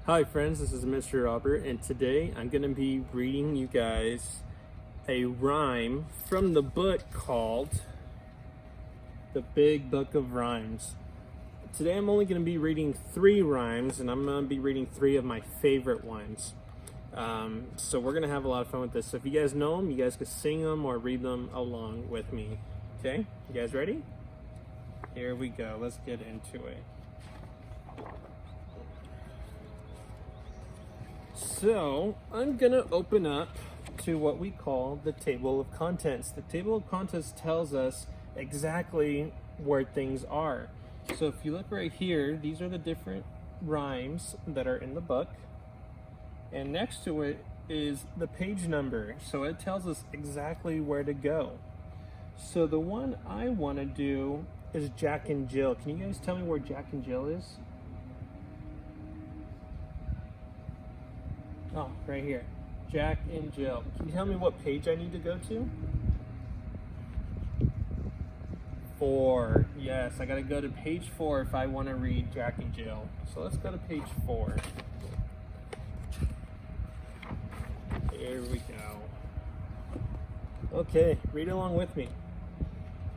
Hi friends, this is Mr. Robert, and today I'm going to be reading you guys a rhyme from the book called The Big Book of Rhymes. Today I'm only going to be reading 3 rhymes, and I'm going to be reading 3 of my favorite ones. So we're going to have a lot of fun with this. So if you guys know them, you guys can sing them or read them along with me. Okay, you guys ready? Here we go, let's get into it. So I'm gonna open up to what we call the table of contents. The table of contents tells us exactly where things are. So if you look right here, these are the different rhymes that are in the book, and next to it is the page number, so it tells us exactly where to go. So the one I want to do is Jack and Jill. Can you guys tell me where Jack and Jill is? Oh, right here. Jack and Jill. Can you tell me what page I need to go to? 4. Yes, I gotta go to page 4 if I want to read Jack and Jill. So let's go to page 4. Here we go. Okay, read along with me.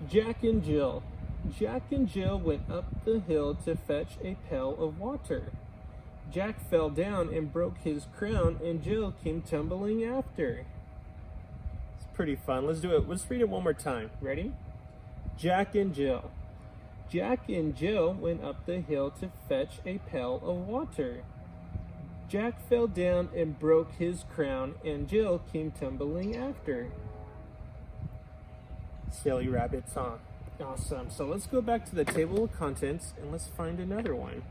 Jack and Jill. Jack and Jill went up the hill to fetch a pail of water. Jack fell down and broke his crown, and Jill came tumbling after. It's pretty fun. Let's do it. Let's read it one more time. Ready? Jack and Jill. Jack and Jill went up the hill to fetch a pail of water. Jack fell down and broke his crown, and Jill came tumbling after. Silly rabbit song. Awesome. So let's go back to the table of contents and let's find another one.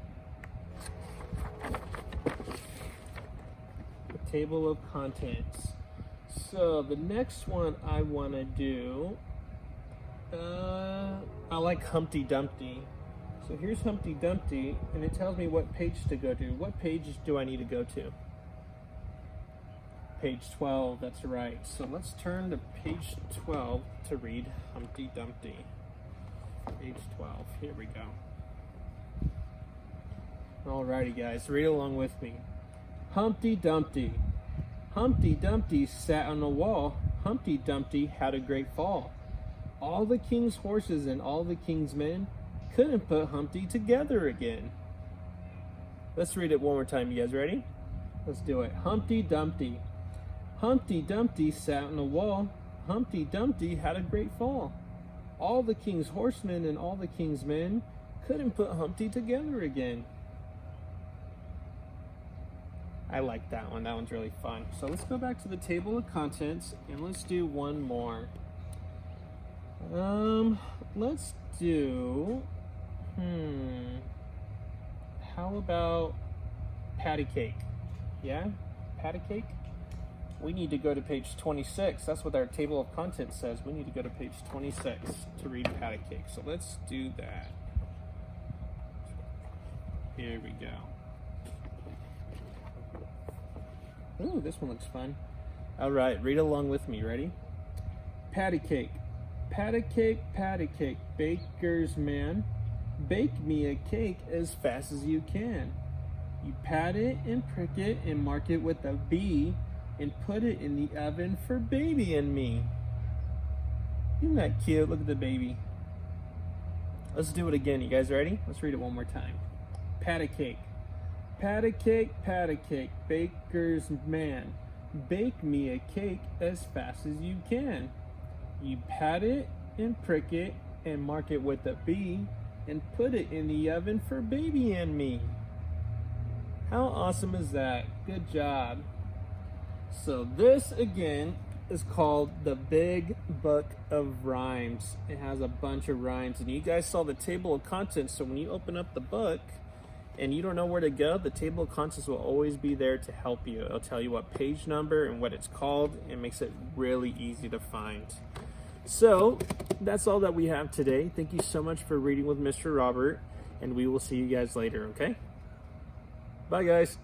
Table of contents. So the next one I want to do, I like Humpty Dumpty. So here's Humpty Dumpty, and it tells me what page to go to. What page do I need to go to? Page 12, that's right. So let's turn to page 12 to read Humpty Dumpty. Page 12, here we go. Alrighty guys, read along with me. Humpty Dumpty. Humpty Dumpty sat on the wall. Humpty Dumpty had a great fall. All the king's horses and all the king's men couldn't put Humpty together again. Let's read it one more time. You guys ready? Let's do it. Humpty Dumpty. Humpty Dumpty sat on the wall. Humpty Dumpty had a great fall. All the king's horsemen and all the king's men couldn't put Humpty together again. I like that one. That one's really fun. So let's go back to the table of contents and let's do one more. Let's do, how about patty cake? Yeah? Patty cake? We need to go to page 26. That's what our table of contents says. We need to go to page 26 to read patty cake. So let's do that. Here we go. Ooh, this one looks fun. All right, read along with me. Ready? Patty cake. Patty cake, patty cake, baker's man. Bake me a cake as fast as you can. You pat it and prick it and mark it with a B and put it in the oven for baby and me. Isn't that cute? Look at the baby. Let's do it again. You guys ready? Let's read it one more time. Patty cake. Patty cake, baker's man. Bake me a cake as fast as you can. You pat it and prick it and mark it with a B and put it in the oven for baby and me. How awesome is that? Good job. So this again is called The Big Book of Rhymes. It has a bunch of rhymes, and you guys saw the table of contents, so when you open up the book and you don't know where to go, the table of contents will always be there to help you. It'll tell you what page number and what it's called. It makes it really easy to find. So that's all that we have today. Thank you so much for reading with Mr. Robert, and we will see you guys later, okay? Bye guys.